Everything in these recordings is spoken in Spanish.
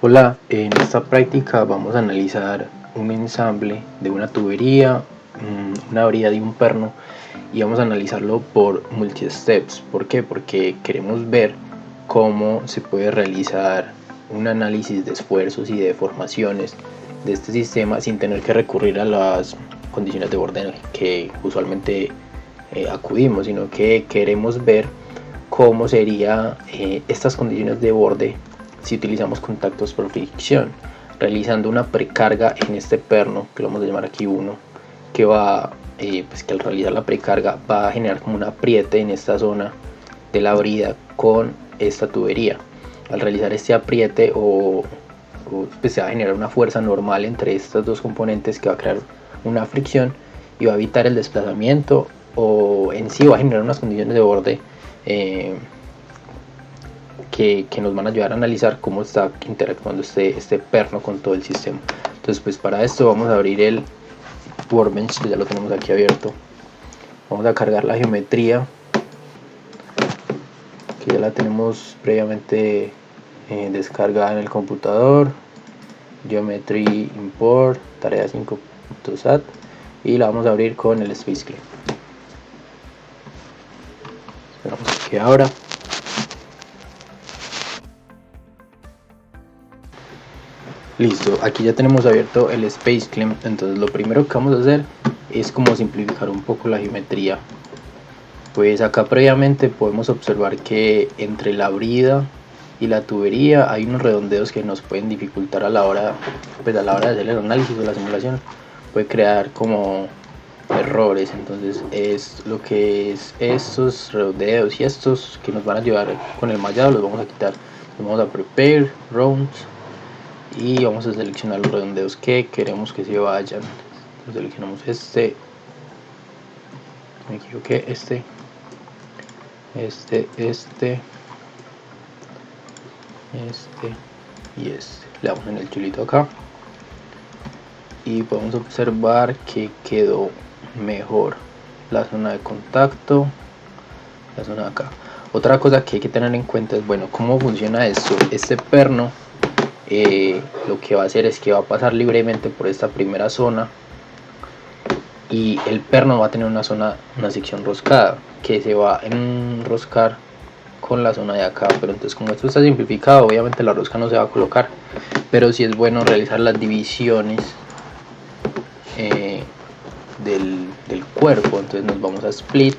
Hola, en esta práctica vamos a analizar un ensamble de una tubería, una brida de un perno y vamos a analizarlo por multi-steps. ¿Por qué? Porque queremos ver cómo se puede realizar un análisis de esfuerzos y de deformaciones de este sistema sin tener que recurrir a las condiciones de borde que usualmente acudimos, sino que queremos ver cómo serían estas condiciones de borde si utilizamos contactos por fricción, realizando una precarga en este perno, que lo vamos a llamar aquí 1, que va, pues que al realizar la precarga va a generar como un apriete en esta zona de la brida con esta tubería. Al realizar este apriete pues se va a generar una fuerza normal entre estos dos componentes que va a crear una fricción y va a evitar el desplazamiento, o en sí va a generar unas condiciones de borde que nos van a ayudar a analizar cómo está interactuando este perno con todo el sistema. Entonces, pues para esto vamos a abrir el Workbench, que ya lo tenemos aquí abierto. Vamos a cargar la geometría, que ya la tenemos previamente descargada en el computador. Geometry import, tarea 5.sat, y la vamos a abrir con el Space Clean. Esperamos que abra. Listo, aquí ya tenemos abierto el Space Clean. Entonces lo primero que vamos a hacer es como simplificar un poco la geometría. Pues acá previamente podemos observar que entre la brida y la tubería hay unos redondeos que nos pueden dificultar a la hora de hacer el análisis o la simulación. Puede crear como errores. Entonces es lo que es estos redondeos y estos que nos van a ayudar con el mallado, los vamos a quitar. Vamos a prepare rounds y vamos a seleccionar los redondeos que queremos que se vayan. Entonces seleccionamos me equivoqué, este y este. Le damos en el chulito acá y podemos observar que quedó mejor la zona de contacto, la zona de acá. Otra cosa que hay que tener en cuenta es, bueno, cómo funciona esto. Este perno lo que va a hacer es que va a pasar libremente por esta primera zona y el perno va a tener una sección roscada que se va a enroscar con la zona de acá. Pero entonces, como esto está simplificado, obviamente la rosca no se va a colocar, pero sí es bueno realizar las divisiones del cuerpo. Entonces nos vamos a split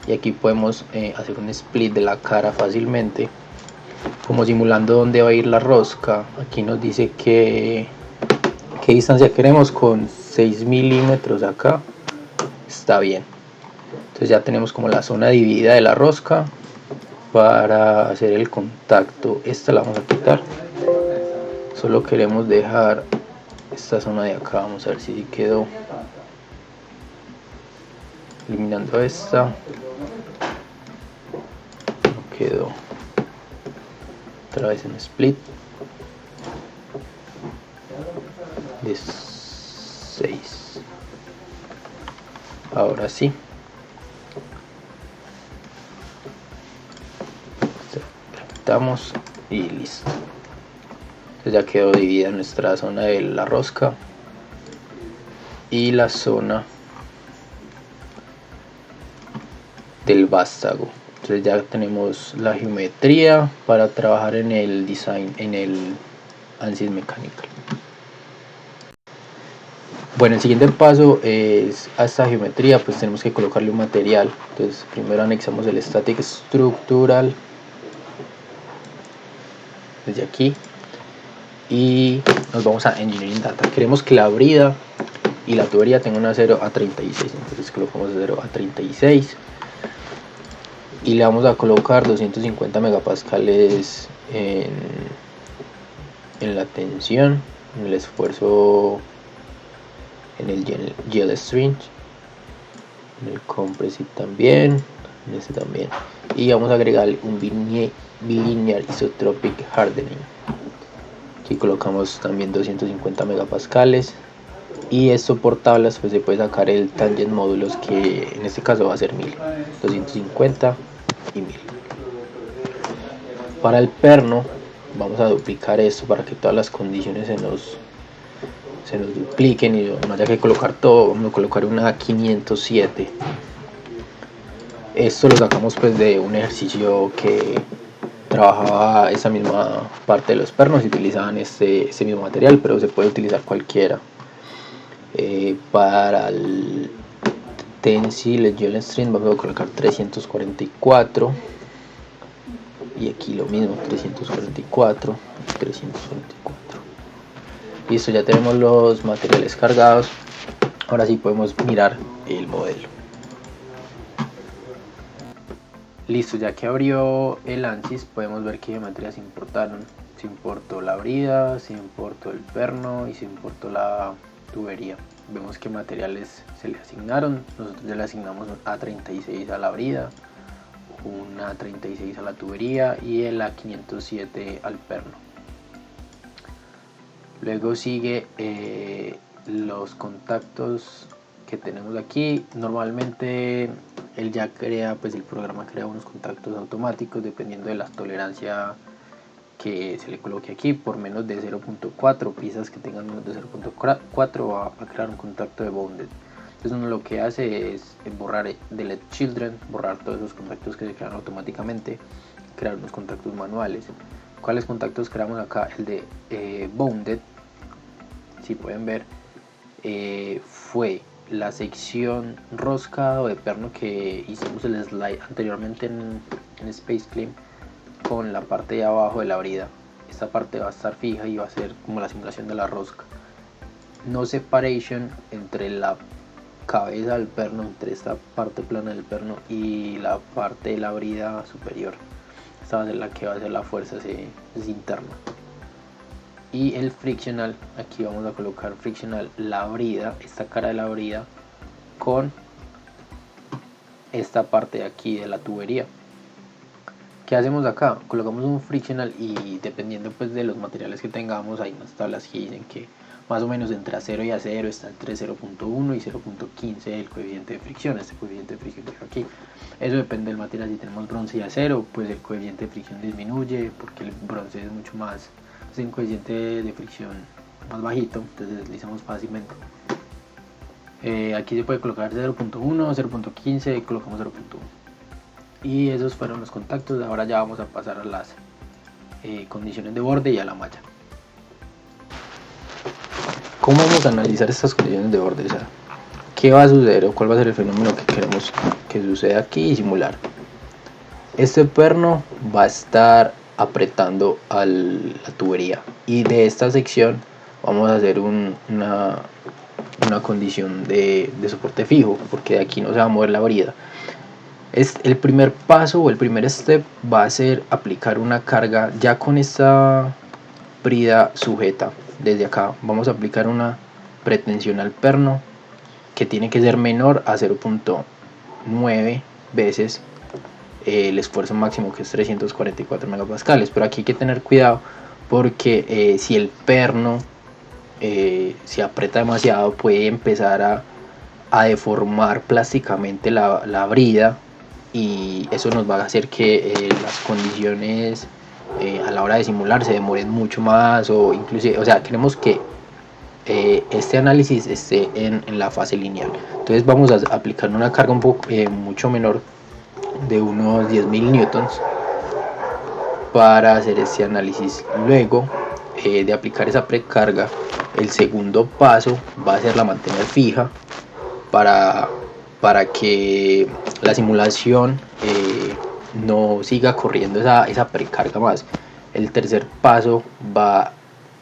y aquí podemos hacer un split de la cara fácilmente, como simulando dónde va a ir la rosca. Aquí nos dice qué distancia queremos, con 6 milímetros acá está bien. Entonces ya tenemos como la zona dividida de la rosca para hacer el contacto. Esta la vamos a quitar, solo queremos dejar esta zona de acá. Vamos a ver si quedó. Eliminando esta, no quedó. Otra vez en split de 6. Ahora sí, quitamos y listo. Entonces ya quedó dividida nuestra zona de la rosca y la zona del vástago. Entonces ya tenemos la geometría para trabajar en el design, en el ANSYS Mechanical. Bueno, el siguiente paso es, a esta geometría pues tenemos que colocarle un material. Entonces primero anexamos el Static Structural desde aquí y nos vamos a Engineering Data. Queremos que la brida y la tubería tengan una 0 a 36, entonces colocamos 0 a 36 y le vamos a colocar 250 megapascales en la tensión, en el esfuerzo, en el yield strength, en el composite también, en este también, y vamos a agregar un bilinear isotropic hardening. Aquí colocamos también 250 megapascales y esto por tablas pues se puede sacar el tangent módulos, que en este caso va a ser 1000, 250 y 1000. Para el perno vamos a duplicar esto para que todas las condiciones se nos dupliquen y no haya que colocar todo. Vamos a colocar una 507. Esto lo sacamos pues de un ejercicio que trabajaba esa misma parte de los pernos y utilizaban este mismo material, pero se puede utilizar cualquiera. Para el Tensile Gel String vamos a colocar 344 y aquí lo mismo, 344. Listo, ya tenemos los materiales cargados. Ahora sí podemos mirar el modelo. Listo, ya que abrió el ANSYS podemos ver qué geometrías se importaron. Se importó la brida, se importó el perno y se importó la tubería. Vemos qué materiales se le asignaron. Nosotros ya le asignamos A36 a la brida, una 36 a la tubería y el A507 al perno. Luego sigue los contactos que tenemos aquí. Normalmente él ya crea, pues el programa crea unos contactos automáticos dependiendo de la tolerancia que se le coloque aquí. Por menos de 0.4 piezas que tengan menos de 0.4 va a crear un contacto de bounded. Entonces uno lo que hace es borrar delete children, borrar todos esos contactos que se crean automáticamente, crear unos contactos manuales. ¿Cuáles contactos creamos acá? El de bounded, si pueden ver, fue la sección rosca de perno que hicimos el slide anteriormente en Space Clean con la parte de abajo de la brida. Esta parte va a estar fija y va a ser como la simulación de la rosca. No separation entre la cabeza del perno, entre esta parte plana del perno y la parte de la brida superior. Esta va a ser la que va a ser la fuerza, es interna. Y el frictional, aquí vamos a colocar frictional la brida, esta cara de la brida con esta parte de aquí de la tubería. ¿Qué hacemos acá? Colocamos un frictional y dependiendo pues de los materiales que tengamos, hay unas tablas que dicen que más o menos entre acero y acero está entre 0.1 y 0.15 el coeficiente de fricción. Este coeficiente de fricción que aquí, eso depende del material. Si tenemos bronce y acero, pues el coeficiente de fricción disminuye porque el bronce es mucho más, es un coeficiente de fricción más bajito, entonces deslizamos fácilmente. Aquí se puede colocar 0.1, 0.15 y colocamos 0.1. Y esos fueron los contactos. Ahora ya vamos a pasar a las condiciones de borde y a la malla. ¿Cómo vamos a analizar estas condiciones de borde? O sea, ¿qué va a suceder o cuál va a ser el fenómeno que queremos que suceda aquí y simular? Este perno va a estar apretando a la tubería y de esta sección vamos a hacer una condición de soporte fijo, porque de aquí no se va a mover la brida. El primer paso o el primer step va a ser aplicar una carga ya con esta brida sujeta. Desde acá vamos a aplicar una pretensión al perno que tiene que ser menor a 0.9 veces el esfuerzo máximo, que es 344 megapascales. Pero aquí hay que tener cuidado porque si el perno se aprieta demasiado puede empezar a deformar plásticamente la brida y eso nos va a hacer que las condiciones a la hora de simular se demoren mucho más, o inclusive, o sea, queremos que este análisis esté en la fase lineal. Entonces vamos a aplicar una carga un poco mucho menor, de unos 10.000 newtons, para hacer este análisis. Luego de aplicar esa precarga, el segundo paso va a ser la mantener fija para que la simulación no siga corriendo esa precarga más. El tercer paso va a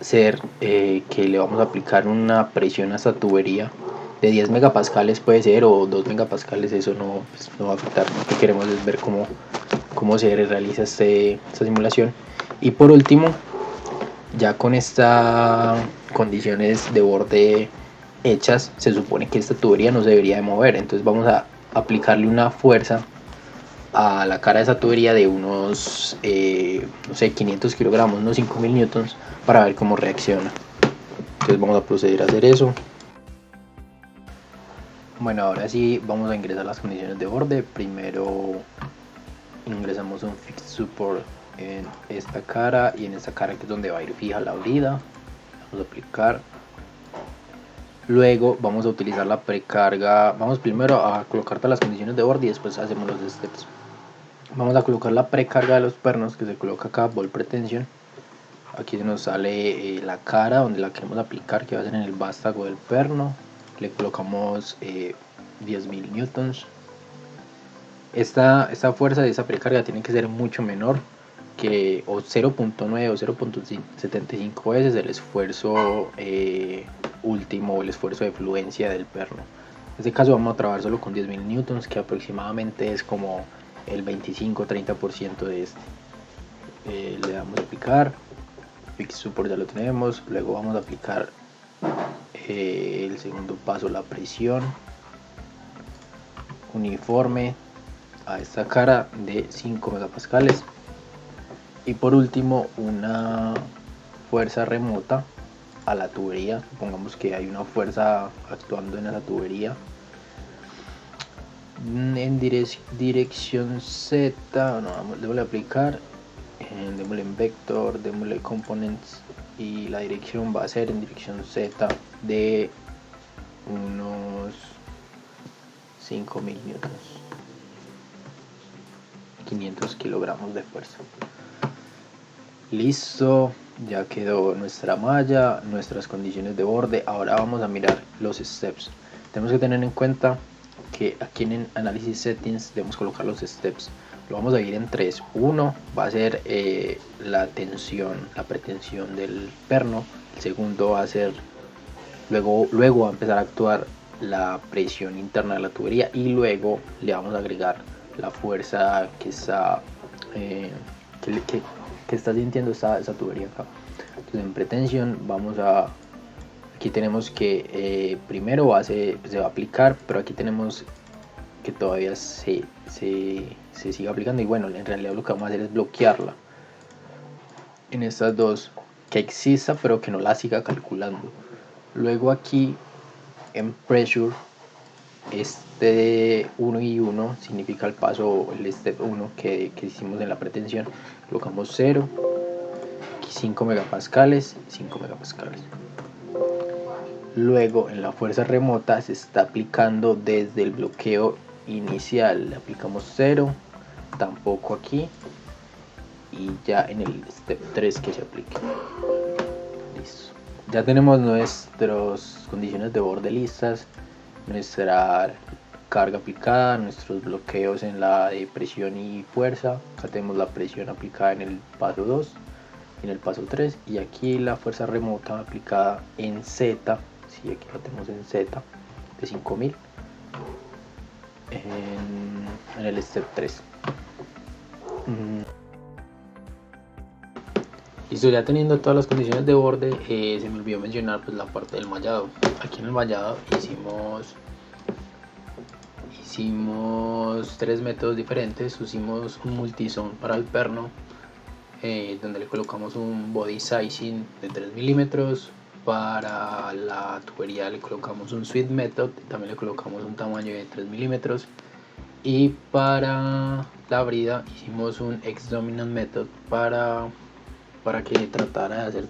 ser que le vamos a aplicar una presión a esta tubería de 10 megapascales, puede ser, o 2 megapascales. Eso pues, no va a afectar. Lo que queremos es ver cómo se realiza esta simulación. Y por último, ya con estas condiciones de borde hechas, se supone que esta tubería no se debería de mover. Entonces vamos a aplicarle una fuerza a la cara de esa tubería de unos no sé, 500 kilogramos, unos 5.000 newtons, para ver cómo reacciona. Entonces vamos a proceder a hacer eso. Bueno, ahora sí vamos a ingresar las condiciones de borde. Primero ingresamos un fixed support en esta cara y en esta cara, que es donde va a ir fija la brida. Vamos a aplicar. Luego vamos a utilizar la precarga. Vamos primero a colocar todas las condiciones de borde y después hacemos los steps. Vamos a colocar la precarga de los pernos, que se coloca acá, ball pretension. Aquí nos sale la cara donde la queremos aplicar, que va a ser en el vástago del perno. Le colocamos 10.000 newtons. Esta fuerza de esa precarga tiene que ser mucho menor que o 0.9 o 0.75 veces el esfuerzo último o el esfuerzo de fluencia del perno. En este caso vamos a trabajar solo con 10.000 newtons, que aproximadamente es como el 25-30% de este. Le damos a aplicar, fix support ya lo tenemos. Luego vamos a aplicar el segundo paso, la presión uniforme a esta cara de 5 megapascales. Y por último, una fuerza remota a la tubería. Supongamos que hay una fuerza actuando en esa tubería en dirección Z. No, démosle aplicar, démosle en vector, démosle components, y la dirección va a ser en dirección Z de unos 5.000 newtons, 500 kilogramos de fuerza. Listo, ya quedó nuestra malla, nuestras condiciones de borde. Ahora vamos a mirar los steps. Tenemos que tener en cuenta que aquí en Analysis Settings debemos colocar los steps. Lo vamos a dividir en tres. Uno va a ser la tensión, la pretensión del perno. El segundo va a ser, luego va a empezar a actuar la presión interna de la tubería, y luego le vamos a agregar la fuerza que está que está sintiendo esa tubería acá. Entonces en pretensión aquí tenemos que primero se va a aplicar, pero aquí tenemos que todavía se sigue aplicando, y bueno, en realidad lo que vamos a hacer es bloquearla en estas dos, que exista pero que no la siga calculando. Luego aquí en pressure, este 1 y 1 significa el paso, el step 1 que hicimos en la pretensión. Colocamos 0, 5 megapascales, 5 megapascales. Luego en la fuerza remota se está aplicando desde el bloqueo inicial. Le aplicamos 0, tampoco aquí, y ya en el step 3 que se aplique. Listo. Ya tenemos nuestras condiciones de borde listas, nuestra carga aplicada, nuestros bloqueos en la de presión y fuerza. Acá tenemos la presión aplicada en el paso 2, en el paso 3, y aquí la fuerza remota aplicada en Z. Sí, aquí la tenemos en Z de 5.000 en el step 3. Listo, ya teniendo todas las condiciones de borde, se me olvidó mencionar pues la parte del mallado. Aquí en el mallado hicimos tres métodos diferentes. Hicimos un multizone para el perno, donde le colocamos un body sizing de 3 milímetros. Para la tubería le colocamos un sweep method, también le colocamos un tamaño de 3 milímetros. Y para la brida hicimos un X-Dominant Method para que tratara de hacer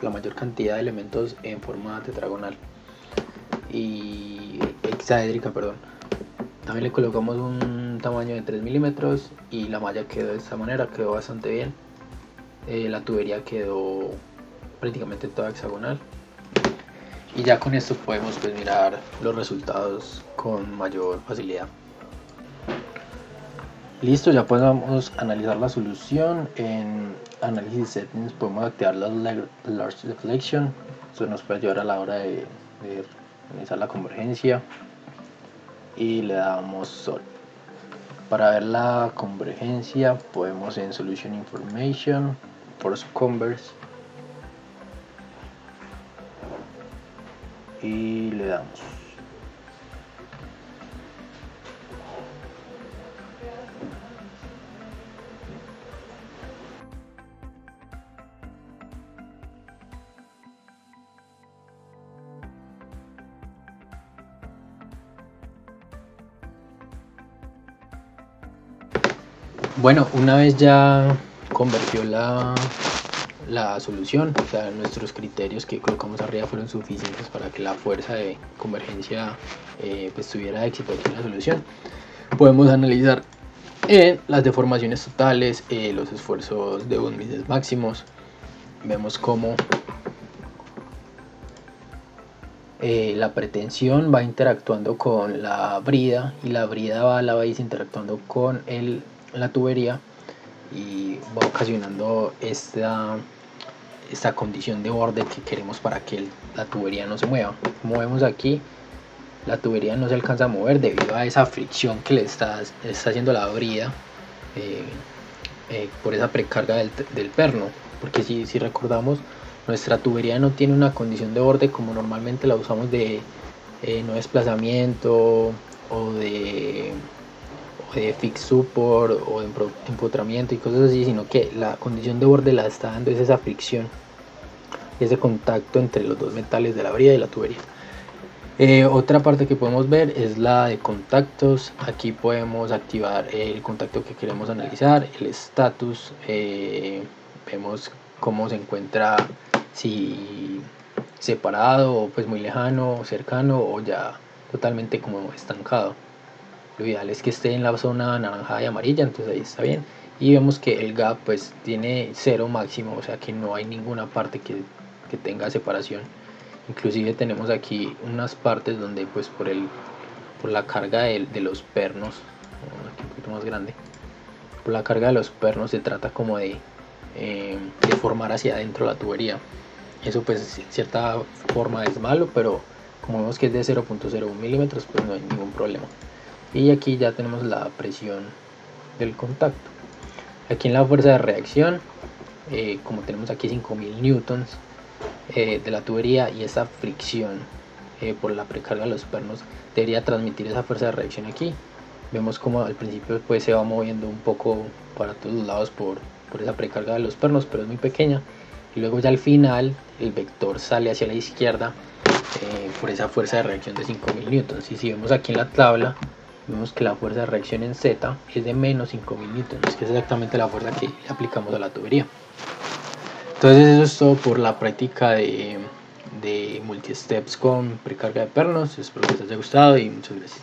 la mayor cantidad de elementos en forma tetragonal y hexaédrica, perdón. También le colocamos un tamaño de 3 milímetros y la malla quedó de esta manera, quedó bastante bien. La tubería quedó prácticamente toda hexagonal, y ya con esto podemos pues mirar los resultados con mayor facilidad. Listo, ya podemos analizar la solución. En Analysis Settings podemos activar las Large Deflection. Esto nos puede ayudar a la hora de realizar la convergencia, y le damos Sol. Para ver la convergencia podemos en Solution Information, Force Converse, y le damos. Bueno, una vez ya convertió la solución, o sea, nuestros criterios que colocamos arriba fueron suficientes para que la fuerza de convergencia pues tuviera éxito aquí en la solución, podemos analizar las deformaciones totales, los esfuerzos de von Mises máximos. Vemos cómo la pretensión va interactuando con la brida y la brida va a la vez interactuando con la tubería y va ocasionando esta condición de borde que queremos para que la tubería no se mueva. Como vemos aquí, la tubería no se alcanza a mover debido a esa fricción que le está haciendo la brida por esa precarga del perno, porque si recordamos, nuestra tubería no tiene una condición de borde como normalmente la usamos de no desplazamiento o de fix support o de empotramiento y cosas así, sino que la condición de borde la está dando es esa fricción, ese contacto entre los dos metales de la brida y la tubería. Otra parte que podemos ver es la de contactos. Aquí podemos activar el contacto que queremos analizar, el status, vemos cómo se encuentra, si separado o pues muy lejano, cercano o ya totalmente como estancado. Lo ideal es que esté en la zona naranja y amarilla, entonces ahí está bien. Y vemos que el gap pues tiene 0 máximo, o sea que no hay ninguna parte que tenga separación. Inclusive tenemos aquí unas partes donde pues por la carga de los pernos, aquí un poquito más grande, por la carga de los pernos se trata como de formar hacia adentro la tubería. Eso pues en cierta forma es malo, pero como vemos que es de 0.01 milímetros pues no hay ningún problema. Y aquí ya tenemos la presión del contacto. Aquí en la fuerza de reacción, como tenemos aquí 5000 newtons de la tubería y esa fricción por la precarga de los pernos debería transmitir esa fuerza de reacción aquí. Vemos como al principio pues se va moviendo un poco para todos los lados por esa precarga de los pernos, pero es muy pequeña, y luego ya al final el vector sale hacia la izquierda por esa fuerza de reacción de 5000 newtons. Y si vemos aquí en la tabla, vemos que la fuerza de reacción en Z es de menos 5000 newtons, que es exactamente la fuerza que aplicamos a la tubería. Entonces eso es todo por la práctica de multi-steps con precarga de pernos. Espero que les haya gustado y muchas gracias.